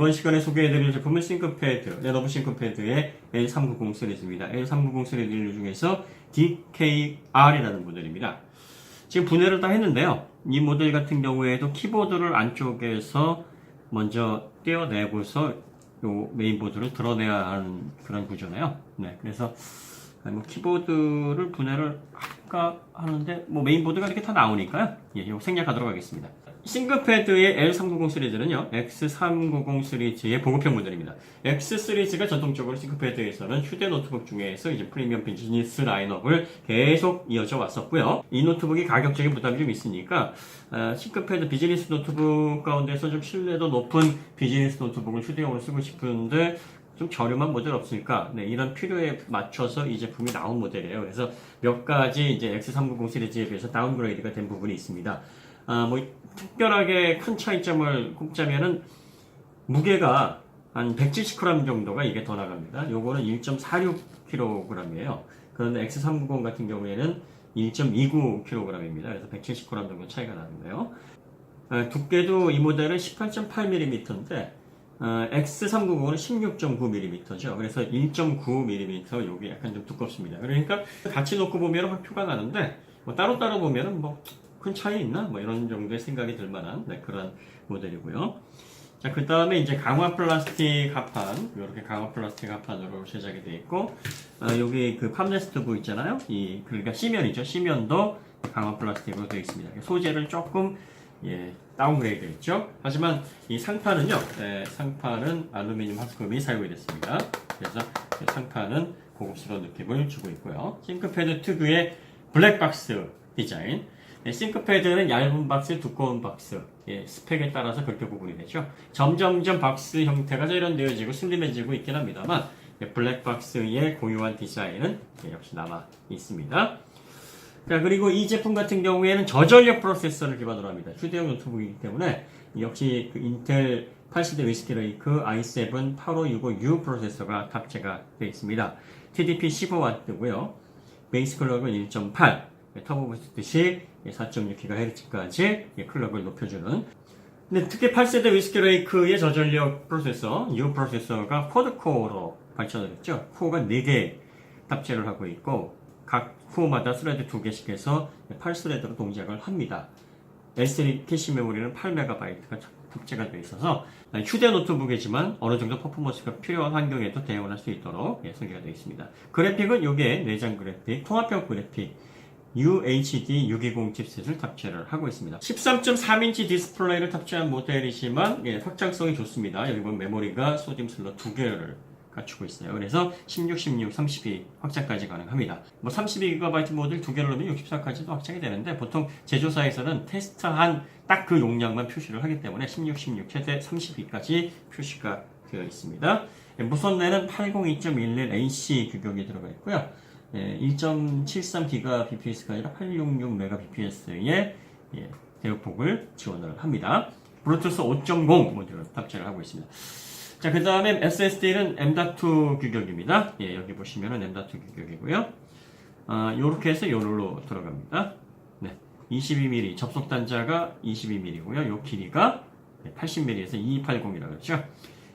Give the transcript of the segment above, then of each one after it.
이번 시간에 소개해드릴 제품은 싱크패드, 레노버 싱크패드의 L390 시리즈입니다. L390 시리즈 중에서 DKR이라는 모델입니다. 지금 분해를 다 했는데요. 이 모델 같은 경우에도 키보드를 안쪽에서 먼저 떼어내고서 요 메인보드를 드러내야 하는 그런 구조네요. 네, 그래서 뭐 키보드를 분해를 할까 하는데 뭐 메인보드가 이렇게 다 나오니까요. 예, 이거 생략하도록 하겠습니다. 싱크패드의 L390 시리즈는요, X390 시리즈의 보급형 모델입니다. X 시리즈가 전통적으로 싱크패드에서는 휴대 노트북 중에서 이제 프리미엄 비즈니스 라인업을 계속 이어져 왔었고요. 이 노트북이 가격적인 부담이 좀 있으니까 싱크패드 비즈니스 노트북 가운데서 좀 신뢰도 높은 비즈니스 노트북을 휴대용으로 쓰고 싶은데 좀 저렴한 모델 없을까? 네, 이런 필요에 맞춰서 이 제품이 나온 모델이에요. 그래서 몇 가지 이제 X390 시리즈에 비해서 다운그레이드가 된 부분이 있습니다. 뭐 특별하게 큰 차이점을 꼽자면은 무게가 한 170g 정도가 이게 더 나갑니다. 요거는 1.46kg이에요. 그런데 X390 같은 경우에는 1.29kg입니다. 그래서 170g 정도 차이가 나는데요. 두께도 이 모델은 18.8mm인데 X390은 16.9mm죠. 그래서 1.9mm 요게 약간 좀 두껍습니다. 그러니까 같이 놓고 보면 확 표가 나는데 뭐 따로따로 보면은 뭐 큰 차이 있나? 뭐 이런 정도의 생각이 들 만한 그런 모델이고요. 자, 그 다음에 이제 강화 플라스틱 합판, 이렇게 강화 플라스틱 합판으로 제작이 되어 있고, 여기 그 팜레스트부 있잖아요. 그러니까 C면이죠. C면도 강화 플라스틱으로 되어 있습니다. 소재를 조금 다운그레이드 했죠. 하지만 이 상판은요, 상판은 알루미늄 합금이 사용이 됐습니다. 그래서 상판은 고급스러운 느낌을 주고 있고요. 싱크패드 특유의 블랙박스 디자인. 싱크패드는 얇은 박스, 두꺼운 박스, 스펙에 따라서 그렇게 구분이 되죠. 점점점 박스 형태가 세련되어지고 슬림해지고 있긴 합니다만 블랙박스의 고유한 디자인은 역시 남아 있습니다. 자, 그리고 이 제품 같은 경우에는 저전력 프로세서를 기반으로 합니다. 휴대용 노트북이기 때문에 역시 그 인텔 8세대 위스키레이크 i7 8565U 프로세서가 탑재가 되어 있습니다. TDP 15W고요. 베이스 클럭은 1.8, 터보 부스트 시 4.6GHz까지 클럭을 높여주는. 근데 특히 8세대 위스키레이크의 저전력 프로세서, U 프로세서가 쿼드코어로 발전을 했죠. 코어가 4개 탑재를 하고 있고, 각 코어마다 스레드 2개씩 해서 8스레드로 동작을 합니다. S3 캐시 메모리는 8MB가 탑재가 되어 있어서 휴대 노트북이지만 어느 정도 퍼포먼스가 필요한 환경에도 대응을 할 수 있도록 설계가 되어 있습니다. 그래픽은 요게 내장 그래픽, 통합형 그래픽, UHD 620 칩셋을 탑재를 하고 있습니다. 13.3인치 디스플레이를 탑재한 모델이지만 확장성이 좋습니다. 여기 보면 메모리가 소듐 슬롯 2개를 갖추고 있어요. 그래서 16, 16, 32 확장까지 가능합니다. 뭐 32GB 모듈 2개를 넣으면 64까지도 확장이 되는데 보통 제조사에서는 테스트한 딱 그 용량만 표시를 하기 때문에 16, 16, 최대 32까지 표시가 되어 있습니다. 무선내는 802.11 AC 규격이 들어가 있고요. 1.73GBps가 아니라 866Mbps의 대역폭을 지원을 합니다. 블루투스 5.0 모듈을 탑재를 하고 있습니다. 자, 그 다음에 SSD는 M.2 규격입니다. 여기 보시면은 M.2 규격이고요. 요렇게 해서 요rol로 들어갑니다. 22mm, 접속 단자가 22mm고요. 요 길이가 80mm에서 2280이라고 했죠.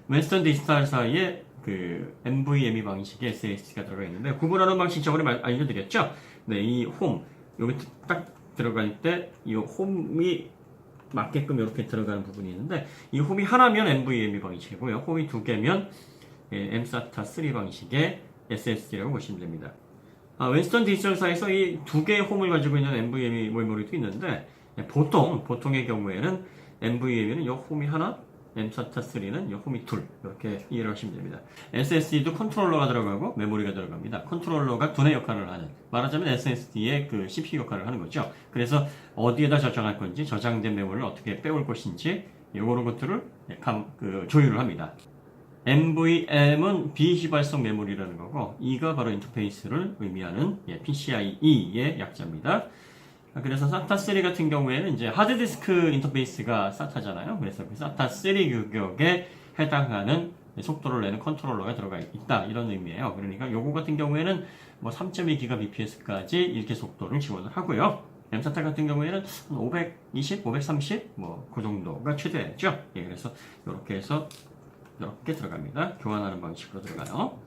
윈스턴 디지털 사이에 그 NVMe 방식의 SSD가 들어가 있는데 구분하는 방식 저번에 알려드렸죠. 이 홈 여기 딱 들어갈 때 이 홈이 맞게끔 이렇게 들어가는 부분이 있는데 이 홈이 하나면 NVMe 방식이고요. 홈이 2개면 mSATA 3 방식의 SSD라고 보시면 됩니다. 윈스턴 디지털사에서 이 2개의 홈을 가지고 있는 NVMe 메모리도 있는데 보통의 경우에는 NVMe는 이 홈이 하나, mSATA 3는 이 홈이 둘, 이렇게 이해를 하시면 됩니다. SSD도 컨트롤러가 들어가고 메모리가 들어갑니다. 컨트롤러가 두뇌 역할을 하는, 말하자면 SSD의 그 CPU 역할을 하는 거죠. 그래서 어디에다 저장할 건지, 저장된 메모리를 어떻게 빼올 것인지 이런 것들을 조율을 합니다. NVM은 비휘발성 메모리라는 거고, E가 바로 인터페이스를 의미하는 PCIe의 약자입니다. 그래서 SATA3 같은 경우에는 이제 하드디스크 인터페이스가 SATA잖아요. 그래서 그 SATA3 규격에 해당하는 속도를 내는 컨트롤러가 들어가 있다. 이런 의미예요. 그러니까 요거 같은 경우에는 뭐 3.2GBps까지 읽기 속도를 지원을 하고요. mSATA 같은 경우에는 520, 530, 뭐 그 정도가 최대죠. 그래서 이렇게 해서 이렇게 들어갑니다. 교환하는 방식으로 들어가요.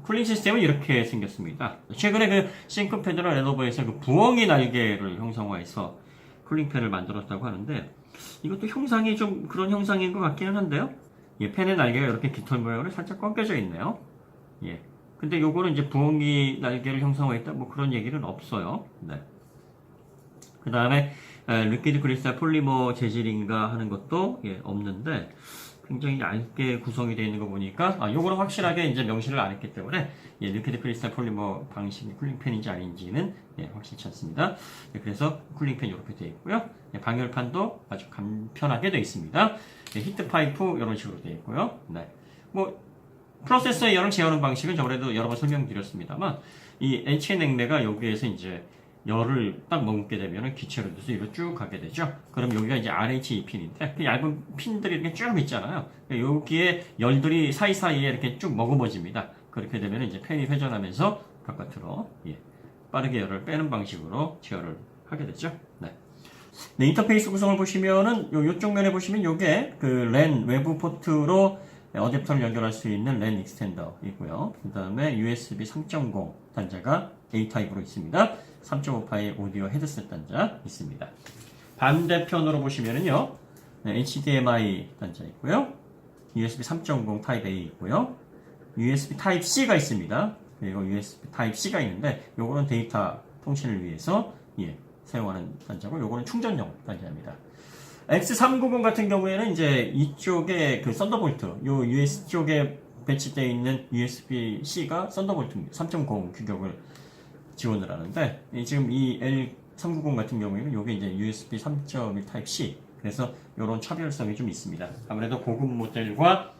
쿨링 시스템은 이렇게 생겼습니다. 최근에 그 싱크패드나 레노버에서 그 부엉이 날개를 형상화해서 쿨링팬을 만들었다고 하는데 이것도 형상이 좀 그런 형상인 것 같기는 한데요. 예, 팬의 날개가 이렇게 깃털 모양으로 살짝 꺾여져 있네요. 예. 근데 요거는 이제 부엉이 날개를 형상화했다 뭐 그런 얘기는 없어요. 네. 그 다음에 리퀴드 크리스탈 폴리머 재질인가 하는 것도 예, 없는데 굉장히 얇게 구성이 되어 있는 거 보니까 요거는 확실하게 이제 명시를 안 했기 때문에 예, 리퀴드 크리스탈 폴리머 방식의 쿨링팬인지 아닌지는 예, 확실치 않습니다. 예, 그래서 쿨링팬 이렇게 되어 있고요. 예, 방열판도 아주 간편하게 되어 있습니다. 예, 히트 파이프 이런 식으로 되어 있고요. 네. 뭐 프로세서의 열을 제어하는 방식은 저번에도 여러 번 설명드렸습니다만 이 HN 냉매가 여기에서 이제 열을 딱 머금게 되면 기체로 돼서 이로 쭉 가게 되죠. 그럼 여기가 이제 RHE 핀인데 그 얇은 핀들이 이렇게 쭉 있잖아요. 여기에 열들이 사이사이에 이렇게 쭉 머금어집니다. 그렇게 되면 이제 팬이 회전하면서 바깥으로 예, 빠르게 열을 빼는 방식으로 제어를 하게 되죠. 네. 네, 인터페이스 구성을 보시면은 요쪽 면에 보시면 요게 그 랜 외부 포트로 어댑터를 연결할 수 있는 랜 익스텐더이고요. 그 다음에 USB 3.0 단자가 A 타입으로 있습니다. 3.5파이 오디오 헤드셋 단자 있습니다. 반대편으로 보시면은요, 네, HDMI 단자 있고요. USB 3.0 타입 A 있고요. USB 타입 C가 있습니다. 그리고 USB 타입 C가 있는데, 요거는 데이터 통신을 위해서 예, 사용하는 단자고, 요거는 충전용 단자입니다. X390 같은 경우에는 이제 이쪽에 그 썬더볼트, 요 US 쪽에 배치되어 있는 USB-C가 썬더볼트입니다. 3.0 규격을 지원을 하는데, 지금 이 L390 같은 경우에는 요게 이제 USB 3.1 타입-C. 그래서 요런 차별성이 좀 있습니다. 아무래도 고급 모델과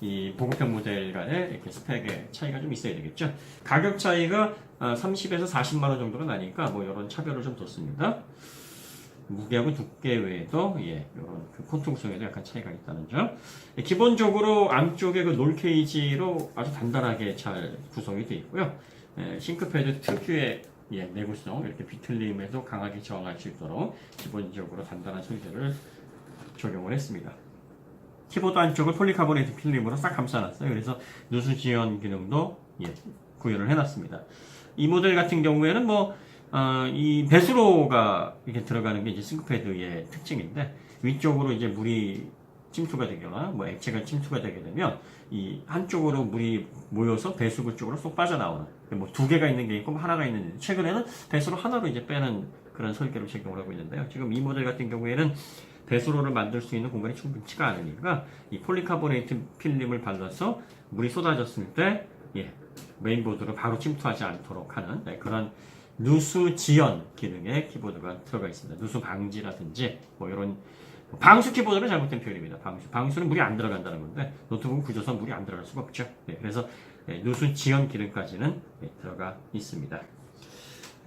이 보급형 모델 간의 이렇게 스펙의 차이가 좀 있어야 되겠죠. 가격 차이가 30에서 40만원 정도로 나니까 뭐 요런 차별을 좀 뒀습니다. 무게하고 두께 외에도 예, 이런 그 콘투 구성에도 약간 차이가 있다는 점. 예, 기본적으로 안쪽에 그 롤 케이지로 아주 단단하게 잘 구성이 되어 있고요. 예, 싱크패드 특유의 예, 내구성 이렇게 비틀림에도 강하게 저항할 수 있도록 기본적으로 단단한 소재를 적용을 했습니다. 키보드 안쪽을 폴리카보네이트 필름으로 싹 감싸놨어요. 그래서 누수 지연 기능도 예, 구현을 해놨습니다. 이 모델 같은 경우에는 이 배수로가 이렇게 들어가는 게 이제 싱크패드의 특징인데 위쪽으로 이제 물이 침투가 되거나 뭐 액체가 침투가 되게 되면 이 한쪽으로 물이 모여서 배수구 쪽으로 쏙 빠져나오는 뭐 두 개가 있는 게 있고 하나가 있는데 최근에는 배수로 하나로 이제 빼는 그런 설계를 적용을 하고 있는데요. 지금 이 모델 같은 경우에는 배수로를 만들 수 있는 공간이 충분치가 않으니까 이 폴리카보네이트 필름을 발라서 물이 쏟아졌을 때 예, 메인보드로 바로 침투하지 않도록 하는 네, 그런 누수 지연 기능의 키보드가 들어가 있습니다. 누수 방지라든지 뭐 이런 방수 키보드는 잘못된 표현입니다. 방수는 물이 안 들어간다는 건데 노트북 구조선 물이 안 들어갈 수가 없죠. 네, 그래서 누수 지연 기능까지는 들어가 있습니다.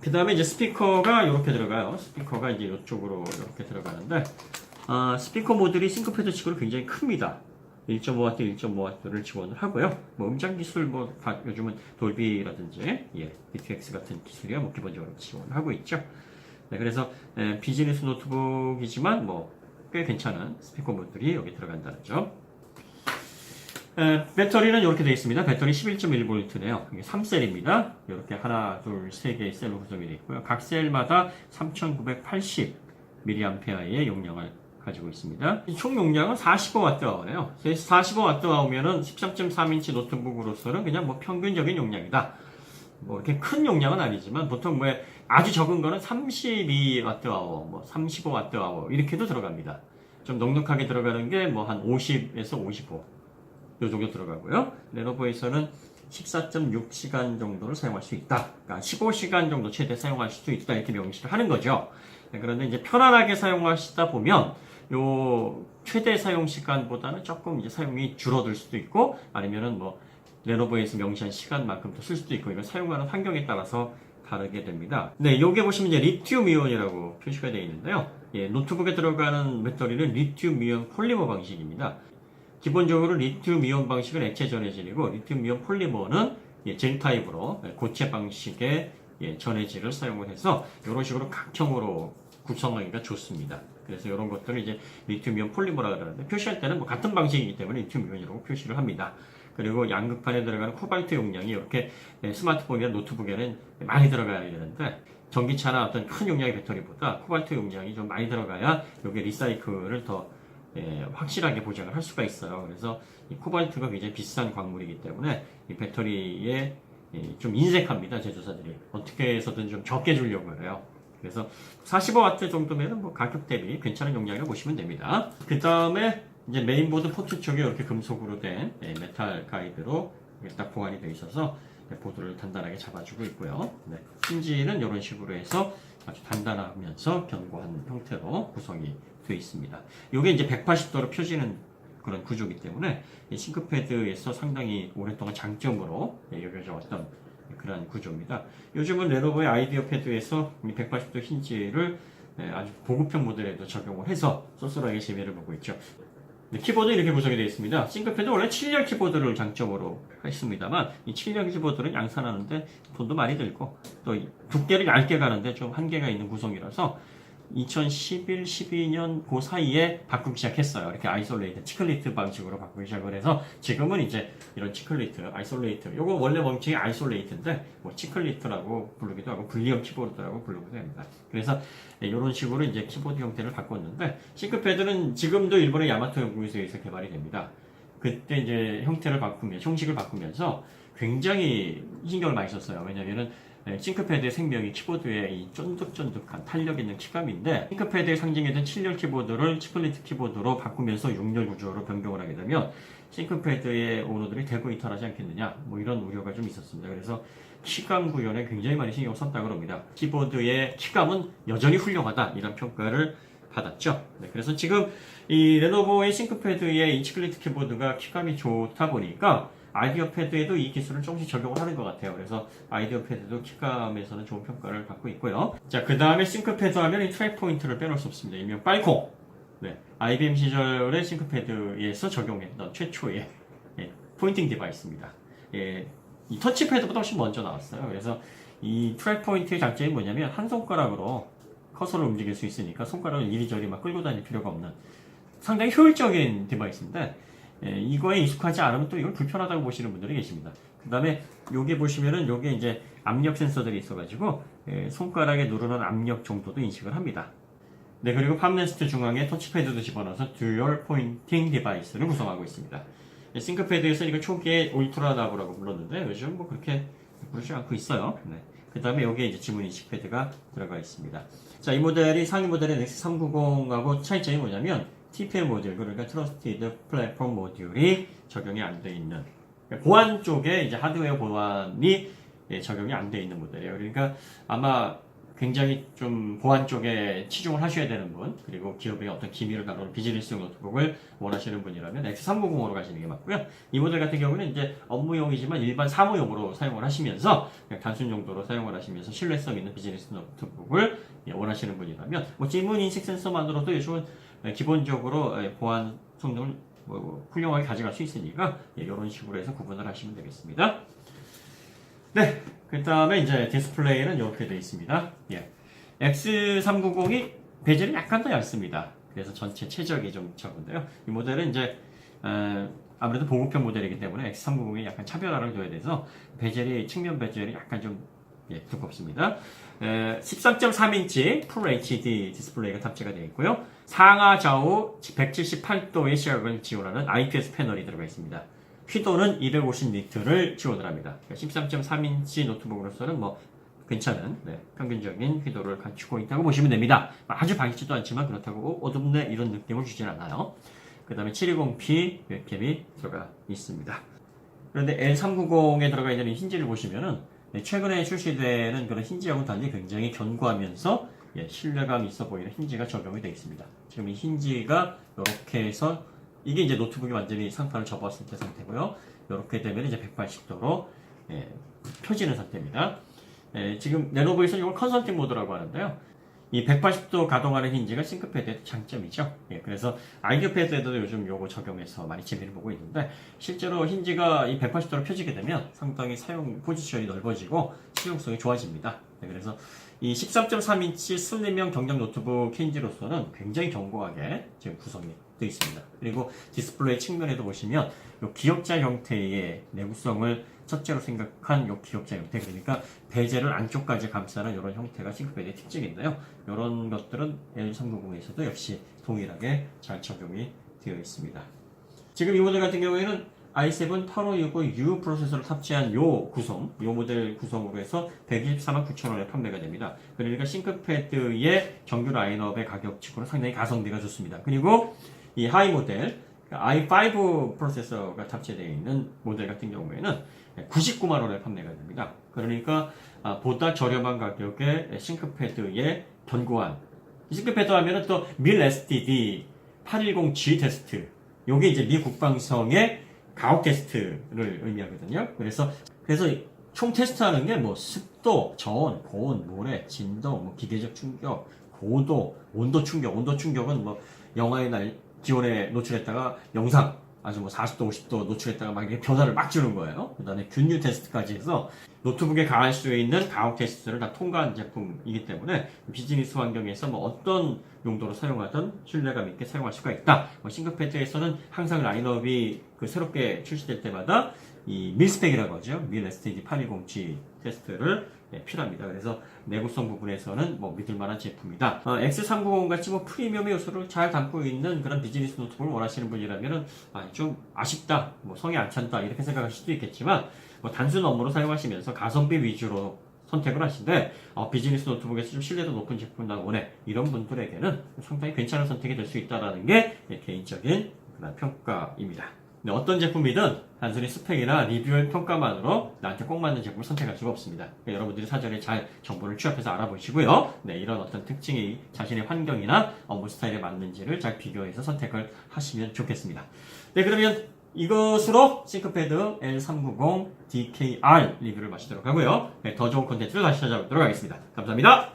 그 다음에 이제 스피커가 이렇게 들어가요. 스피커가 이제 이쪽으로 이렇게 들어가는데 스피커 모듈이 싱크패드 치고는 굉장히 큽니다. 1.5W, 1.5W를 지원을 하고요. 뭐 음장 기술 요즘은 돌비라든지 DTX 같은 기술이야 뭐 기본적으로 지원을 하고 있죠. 네, 그래서 비즈니스 노트북이지만 뭐 꽤 괜찮은 스피커 모듈이 여기 들어간다는 점. 배터리는 이렇게 되어 있습니다. 배터리 11.1V네요. 이게 3셀입니다. 이렇게 하나, 둘, 세 개의 셀로 구성이 되어 있고요. 각 셀마다 3980mAh의 용량을 가지고 있습니다. 총 용량은 45W네요. 45W면은 13.3인치 노트북으로서는 그냥 뭐 평균적인 용량이다. 뭐 이렇게 큰 용량은 아니지만 보통 뭐 아주 적은 거는 32Wh, 뭐 35Wh 이렇게도 들어갑니다. 좀 넉넉하게 들어가는 게 뭐 한 50에서 55. 요 정도 들어가고요. 레노버에서는 14.6시간 정도를 사용할 수 있다. 그러니까 15시간 정도 최대 사용할 수 있다. 이렇게 명시를 하는 거죠. 그런데 이제 편안하게 사용하시다 보면 요 최대 사용 시간보다는 조금 이제 사용이 줄어들 수도 있고 아니면은 뭐 레노버에서 명시한 시간만큼 더 쓸 수도 있고 이건 사용하는 환경에 따라서 다르게 됩니다. 네, 요게 보시면 이제 리튬 이온이라고 표시가 되어 있는데요. 예, 노트북에 들어가는 배터리는 리튬 이온 폴리머 방식입니다. 기본적으로 리튬 이온 방식은 액체 전해질이고 리튬 이온 폴리머는 젤 타입으로 고체 방식의 전해질을 사용을 해서 이런 식으로 각형으로 구성하기가 좋습니다. 그래서 이런 것들을 이제 리튬이온 폴리머라 그러는데 표시할 때는 뭐 같은 방식이기 때문에 리튬이온이라고 표시를 합니다. 그리고 양극판에 들어가는 코발트 용량이 이렇게 스마트폰이나 노트북에는 많이 들어가야 되는데 전기차나 어떤 큰 용량의 배터리보다 코발트 용량이 좀 많이 들어가야 이게 리사이클을 더 확실하게 보장을 할 수가 있어요. 그래서 이 코발트가 굉장히 비싼 광물이기 때문에 이 배터리에 좀 인색합니다. 제조사들이 어떻게 해서든 좀 적게 주려고 해요. 그래서 45W 정도면 뭐 가격 대비 괜찮은 용량이라고 보시면 됩니다. 그 다음에 이제 메인보드 포트 쪽에 이렇게 금속으로 된 메탈 가이드로 딱 보완이 되어 있어서 보드를 단단하게 잡아주고 있고요. 힌지는 이런 식으로 해서 아주 단단하면서 견고한 형태로 구성이 되어 있습니다. 이게 이제 180도로 펴지는 그런 구조이기 때문에 싱크패드에서 상당히 오랫동안 장점으로 여겨져 왔던 그런 구조입니다. 요즘은 레노버의 아이디어 패드에서 180도 힌지를 아주 고급형 모델에도 적용을 해서 쏠쏠하게 재미를 보고 있죠. 키보드 이렇게 구성이 되어 있습니다. 싱크패드 원래 7열 키보드를 장점으로 했습니다만 이 7열 키보드는 양산하는데 돈도 많이 들고 또 두께를 얇게 가는데 좀 한계가 있는 구성이라서 2011, 12년 그 사이에 바꾸기 시작했어요. 이렇게 아이솔레이트, 치클리트 방식으로 바꾸기 시작을 해서 지금은 이제 이런 치클리트, 아이솔레이트, 요거 원래 멍청이 아이솔레이트인데 뭐 치클리트라고 부르기도 하고 분리형 키보드라고 부르기도 합니다. 그래서 이런 식으로 이제 키보드 형태를 바꿨는데 싱크패드는 지금도 일본의 야마토 연구소에서 개발이 됩니다. 그때 이제 형태를 바꾸면 형식을 바꾸면서 굉장히 신경을 많이 썼어요. 왜냐면은 싱크패드의 생명이 키보드의 이 쫀득쫀득한 탄력 있는 키감인데 싱크패드의 상징이던 7열 키보드를 치플리트 키보드로 바꾸면서 6열 구조로 변경을 하게 되면 싱크패드의 오너들이 대거 이탈하지 않겠느냐 뭐 이런 우려가 좀 있었습니다. 그래서 키감 구현에 굉장히 많이 신경 썼다고 합니다. 키보드의 키감은 여전히 훌륭하다 이런 평가를 받았죠. 그래서 지금 이 레노버의 싱크패드의 이 치플리트 키보드가 키감이 좋다 보니까 아이디어 패드에도 이 기술을 조금씩 적용을 하는 것 같아요. 그래서 아이디어 패드도 키감에서는 좋은 평가를 받고 있고요. 자, 그 다음에 싱크패드 하면 이 트랙 포인트를 빼놓을 수 없습니다. 일명 빨콩. IBM 시절의 싱크패드에서 적용했던 최초의 포인팅 디바이스입니다. 이 터치패드보다 훨씬 먼저 나왔어요. 그래서 이 트랙 포인트의 장점이 뭐냐면 한 손가락으로 커서를 움직일 수 있으니까 손가락을 이리저리 막 끌고 다닐 필요가 없는 상당히 효율적인 디바이스인데 이거에 익숙하지 않으면 또 이걸 불편하다고 보시는 분들이 계십니다. 그 다음에 여기 보시면은 여기 이제 압력 센서들이 있어가지고 손가락에 누르는 압력 정도도 인식을 합니다. 그리고 팜레스트 중앙에 터치패드도 집어넣어서 듀얼 포인팅 디바이스를 구성하고 있습니다. 싱크패드에서 이걸 초기에 울트라 나브라고 불렀는데 요즘 뭐 그렇게 부르지 않고 있어요. 그 다음에 여기에 이제 지문 인식 패드가 들어가 있습니다. 자, 이 모델이 상위 모델의 넥스 390하고 차이점이 뭐냐면 TPM 모듈, 그러니까 트러스티드 플랫폼 모듈이 적용이 안 돼 있는 보안 쪽에 이제 하드웨어 보안이 적용이 안 돼 있는 모델이에요. 그러니까 아마 굉장히 좀 보안 쪽에 치중을 하셔야 되는 분, 그리고 기업의 어떤 기밀을 다루는 비즈니스용 노트북을 원하시는 분이라면 X390으로 가시는 게 맞고요. 이 모델 같은 경우는 이제 업무용이지만 일반 사무용으로 사용을 하시면서 그냥 단순 용도로 사용을 하시면서 신뢰성 있는 비즈니스 노트북을 원하시는 분이라면 뭐 지문 인식 센서만으로도 요즘은 기본적으로 보안 성능을 훌륭하게 가져갈 수 있으니까 이런 식으로 해서 구분을 하시면 되겠습니다. 그 다음에 이제 디스플레이는 이렇게 되어 있습니다. X390이 베젤이 약간 더 얇습니다. 그래서 전체 최적이 좀 적은데요. 이 모델은 이제 아무래도 보급형 모델이기 때문에 X390이 약간 차별화를 둬야 돼서 베젤이 측면 베젤이 약간 좀 두껍습니다. 13.3인치 풀 HD 디스플레이가 탑재가 되어 있고요. 상하 좌우 178도의 시각을 지원하는 IPS 패널이 들어가 있습니다. 휘도는 250니트를 지원을 합니다. 13.3인치 노트북으로서는 뭐 괜찮은 평균적인 휘도를 갖추고 있다고 보시면 됩니다. 아주 밝지도 않지만 그렇다고 어둡네 이런 느낌을 주진 않아요. 그 다음에 720p 웹캠이 들어가 있습니다. 그런데 L390에 들어가 있는 이 힌지를 보시면은 최근에 출시되는 그런 힌지하고는 달리 굉장히 견고하면서 신뢰감 있어 보이는 힌지가 적용이 되어 있습니다. 지금 이 힌지가 이렇게 해서 이게 이제 노트북이 완전히 상판을 접었을 때 상태고요. 이렇게 되면 이제 180도로 펴지는 상태입니다. 지금 레노버에서 이걸 컨설팅 모드라고 하는데요. 이 180도 가동하는 힌지가 싱크패드의 장점이죠. 예, 그래서 아이디어 패드에도 요즘 요거 적용해서 많이 재미를 보고 있는데, 실제로 힌지가 이 180도로 펴지게 되면 상당히 사용 포지션이 넓어지고 실용성이 좋아집니다. 네, 그래서 이 13.3인치 슬림형 경량 노트북 힌지로서는 굉장히 견고하게 지금 구성이 되어 있습니다. 그리고 디스플레이 측면에도 보시면 요 기역자 형태의 내구성을 첫째로 생각한 요 기역자 형태, 그러니까 베젤을 안쪽까지 감싸는 이런 형태가 싱크패드의 특징인데요. 이런 것들은 L390에서도 역시 동일하게 잘 적용이 되어 있습니다. 지금 이 모델 같은 경우에는 i7 8565U 프로세서를 탑재한 요 모델 구성으로 해서 124,900,000원에 판매가 됩니다. 그러니까 싱크패드의 정규 라인업의 가격 치고는 상당히 가성비가 좋습니다. 그리고 이 하이 모델 i5 프로세서가 탑재되어 있는 모델 같은 경우에는 99만 원에 판매가 됩니다. 그러니까 보다 저렴한 가격에 싱크패드의 견고한, 싱크패드 하면은 또 밀 STD 810G 테스트, 요게 이제 미 국방성의 가혹 테스트를 의미하거든요. 그래서 총 테스트하는 게 뭐 습도, 저온, 고온, 모래, 진동, 뭐 기계적 충격, 고도, 온도 충격은 뭐 영하의 기온에 노출했다가 영상 아주 뭐 40도, 50도 노출했다가 막 이렇게 변화를 막 주는 거예요. 그 다음에 균류 테스트까지 해서 노트북에 가할 수 있는 가혹 테스트를 다 통과한 제품이기 때문에 비즈니스 환경에서 뭐 어떤 용도로 사용하든 신뢰감 있게 사용할 수가 있다. 싱크패드에서는 항상 라인업이 새롭게 출시될 때마다 이 밀스펙이라고 하죠. 밀 STD 810G 테스트를 필요합니다. 그래서 내구성 부분에서는 뭐 믿을만한 제품이다. X390 같이 뭐 프리미엄의 요소를 잘 담고 있는 그런 비즈니스 노트북을 원하시는 분이라면은 좀 아쉽다, 뭐 성이 안 찬다 이렇게 생각하실 수도 있겠지만, 뭐 단순 업무로 사용하시면서 가성비 위주로 선택을 하시되 비즈니스 노트북에서 좀 신뢰도 높은 제품 나 원해, 이런 분들에게는 상당히 괜찮은 선택이 될 수 있다라는 게 개인적인 평가입니다. 어떤 제품이든 단순히 스펙이나 리뷰의 평가만으로 나한테 꼭 맞는 제품을 선택할 수가 없습니다. 그러니까 여러분들이 사전에 잘 정보를 취합해서 알아보시고요. 이런 어떤 특징이 자신의 환경이나 업무 스타일에 맞는지를 잘 비교해서 선택을 하시면 좋겠습니다. 그러면 이것으로 싱크패드 L390 DKR 리뷰를 마치도록 하고요. 더 좋은 콘텐츠를 다시 찾아오도록 하겠습니다. 감사합니다.